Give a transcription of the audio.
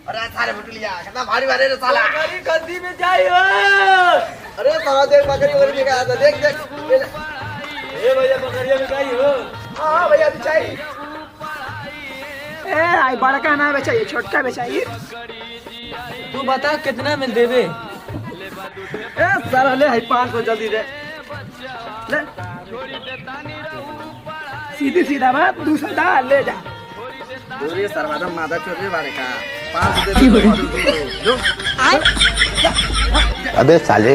अरे साले बुटलिया कितना भारी भारी रे साला। बकरी गद्दी में जाइयो। अरे साला देख बकरी और भी गया था देख देख। ए भैया बकरिया में जाइयो। हां भैया अभी चाहिए। ए आई बड़ा का ना बेचाइए छोटका बेचाइए। तू बता कितना में देबे। ए साला ले है 500 जल्दी दे ले। सीधी सीधा बात 200 डाल ले जा। पूरी सरवादा मादा चोरी बारे का 500 दे जो। अबे साले।